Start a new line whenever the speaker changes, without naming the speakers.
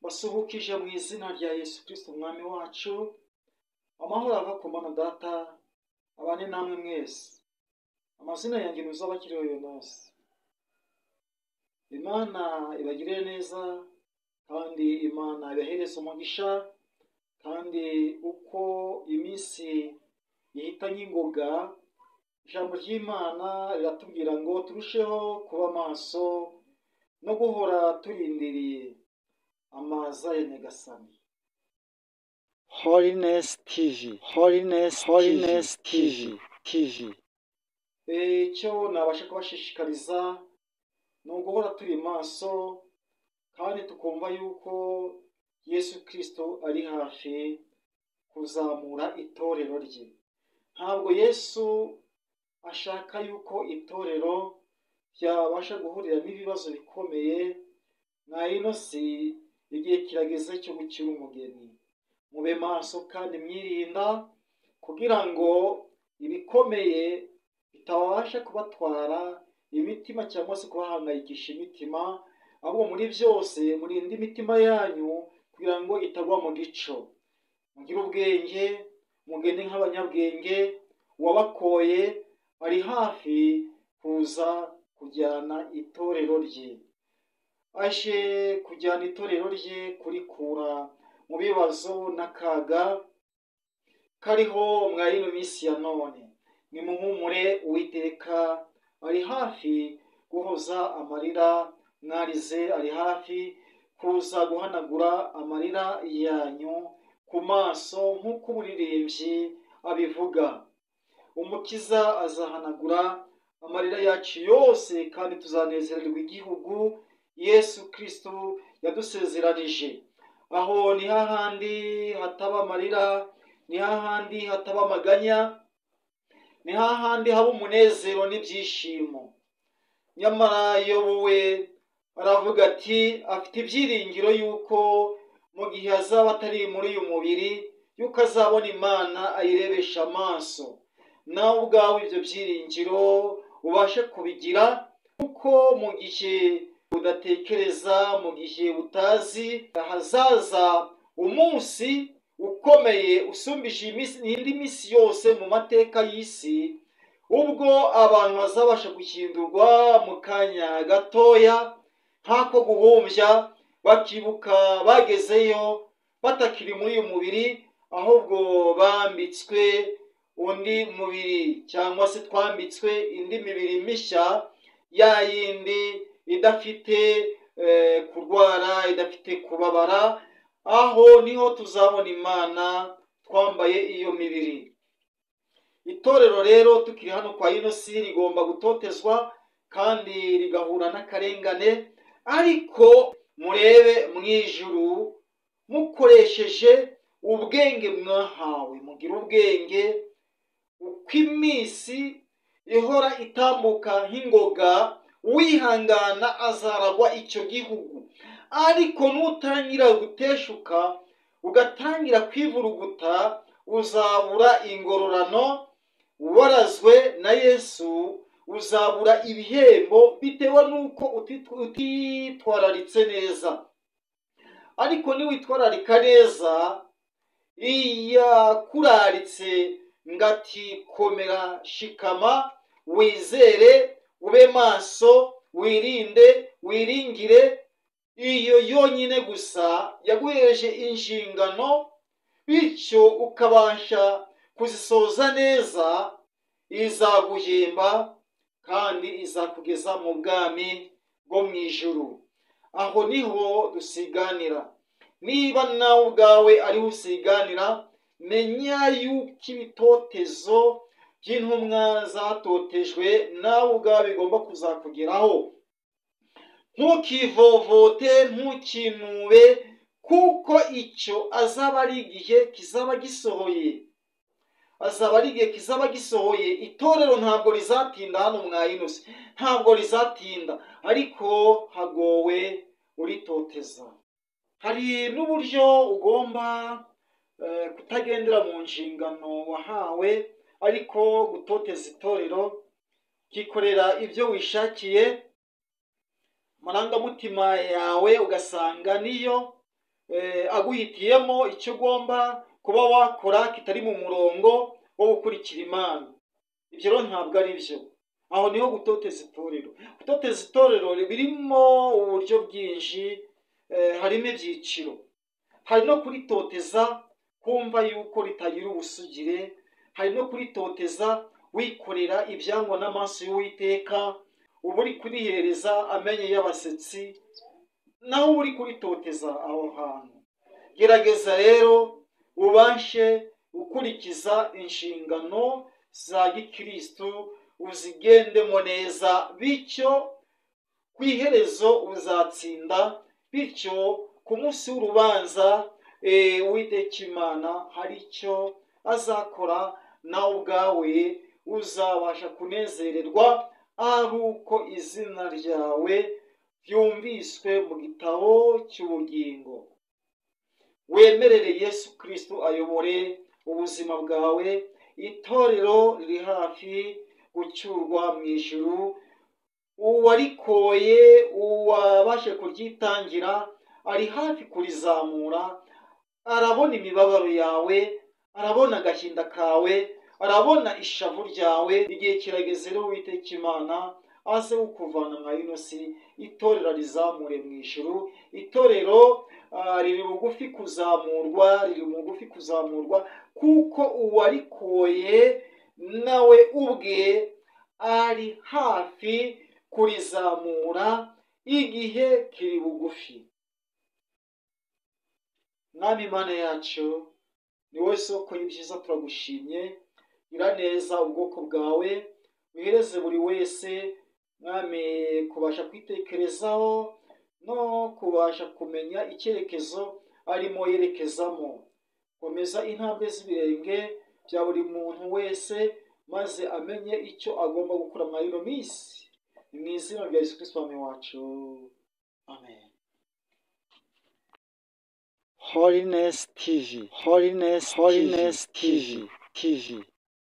basuhukije mu izina rya Yesu Kristo umwami wacu. Amahoro ava ku Mana Data abane namwe mwese. Amazina yanjye muzabakiriho Yonasi. Imana ibagirire neza kandi Imana ibahereze umugisha, kandi uko iminsi ihitanye ingoga, ijambo ry'Imana riratubwira ngo turusheho kuba maso no guhora turindiriye amaza ya Nyagasani.
Holiness TV.
Icyo nabasha kubashishikariza ni uguhora turi maso kandi tukumva yuko Yesu Kristo ari hafi kuzamura itorero rye. Ntabwo Yesu ashaka yuko itorero ryabasha guhurira n'ibibazo bikomeye. Nka ino si igihe kirageze cyo gukira umugeni. Mube maso kandi mwirinda kugira ngo ibikomeye bitabasha kubatwara imitima cyangwa se kubahangayikisha imitima, ahubwo muri byose murinde imitima yanyu kugira ngo itagwa mu gico. Mugire ubwenge, mugende nk'abanyabwenge. Uwabakoye ari hafi kuza kujyana itorero rye. Aje kujyana itorero rye kurikura mu bibazo n'akaga kariho mwari ino minsi ya none. Nimuhumure, Uwiteka ari hafi guhoza amarira mwarize, ari hafi kuza guhanagura amarira yanyu ku maso nk'uko umuririmbyi abivuga. Umukiza azahanagura amarira yacu yose kandi tuzanezererwa igihugu Yesu Kristo yadusezeranije. Aho ni hahandi hataba amarira, ni hahandi hataba amaganya, ni hahandi haba umunezero n'ibyishimo. Nyamara Yobu aravuga ati afite ibyiringiro yuko mu gihe azaba atari muri uyu mubiri yuko azabona Imana ayirebesha amaso. Nawe ubwawe ibyo byiringiro ubashe kubigira, kuko mu gihe udatekereza, mu gihe utazi hazaza umunsi ukomeye usumbije indi minsi yose mu mateka y'isi, ubwo abantu bazabasha gushyingurwa mu kanya gatoya nk'ako guhumbya, bakibuka bagezeyo batakiri muri uyu mubiri, ahubwo bambitswe undi mubiri, cyangwa se twambitswe indi mibiri mishya, ya yindi idafite kurwara, idafite kubabara. Aho niho tuzabona Imana twambaye iyo mibiri. Itorero rero tukiri hano kwa ino si rigomba gutotezwa kandi rigahura n'akarengane, ariko murebe mu ijuru mukoresheje ubwenge mwahawe. Mugire ubwenge. Uko iminsi ihora itambuka nk'ingoga, wihangana azaragwa icyo gihugu. Ariko nutangira guteshuka ugatangira kwivuruguta, uzabura ingororano. Warazwe na Yesu uzabura ibihembo bitewe n'uko utitwararitse neza. Ariko niwitwararika neza, iyakuraritse ngati komera, shikama, wizere, ube maso, wirinde, wiringire. Iyo yonyine gusa yaguhereje inshingano, bityo ukabasha kuzisoza neza. Izaguhemba kandi izakugeza mu bwami bwo mu ijuru. Aho niho dusiganira. Niba nawe ubwawe ariho usiganira, menya yuko ibitotezo by'intumwa zatotejwe nawe ubwawe bigomba kuzakugeraho. Ntukivovote, ntukinube, kuko icyo azaba ari igihe kizaba gisohoye. Azaba ari igihe kizaba gisohoye. Itorero ntabwo rizatinda hano mwayinose, ntabwo rizatinda, ariko hagowe uritoteza. Hari n'uburyo ugomba kutagendera mu nshingano wahawe, ariko gutoteza itorero, ukikorera ibyo wishakiye, amarangamutima yawe ugasanga niyo aguhitiyemo icyo ugomba kuba wakora kitari mu murongo wo gukurikira Imana. Ibyo rero ntabwo ari byo. Aho niho gutoteza itorero. Gutoteza itorero birimo uburyo bwinshi, harimo ibyiciro. Hari no kuritoteza kumva yuko ritagira ubusugire, hari no kuritoteza wikorera ibyangwa n'amaso y'Uwiteka, uba uri kurihereza amenyo y'abasetsi, naho uba uri kuritoteza aho hantu. Gerageza rero ubashe gukurikiza inshingano za gikristo, uzigendemo neza, bityo ku iherezo uzatsinda, bityo ku munsi w'urubanza Uwiteka Imana hari icyo azakora, nawe ubwawe uzabasha kunezererwa ari uko izina ryawe ryumviswe mu gitabo cy'ubugingo. Wemerere Yesu Kristo ayobore ubuzima bwawe. Itorero riri hafi gucyurwa mu ijuru. Uwarikoye, uwabashe kuryitangira, ari hafi kurizamura. Arabona imibabaro yawe, arabona agahinda kawe, arabona ishavu ryawe. Igihe kirageze rero Uwiteka Imana aze kukuvana mwa ino si. Itorero rizamure mu ijuru. Itorero riri bugufi kuzamurwa, kuko uwarikoye nawe ubwe ari hafi kurizamura, igihe kiri bugufi. Mwami Imana yacu, ni wowe soko y'ibyiza, turagushimye. Gira neza ubwoko bwawe, wihereze buri wese Mwami kubasha kwitekerezaho no kubasha kumenya icyerekezo arimo yerekezamo. Komeza intambwe z'ibirenge bya buri muntu wese, maze amenye icyo agomba gukora muri ino minsi. Ni mu izina rya Yesu Kristo Mwami wacu, amen.
Holiness TV, Holiness TV.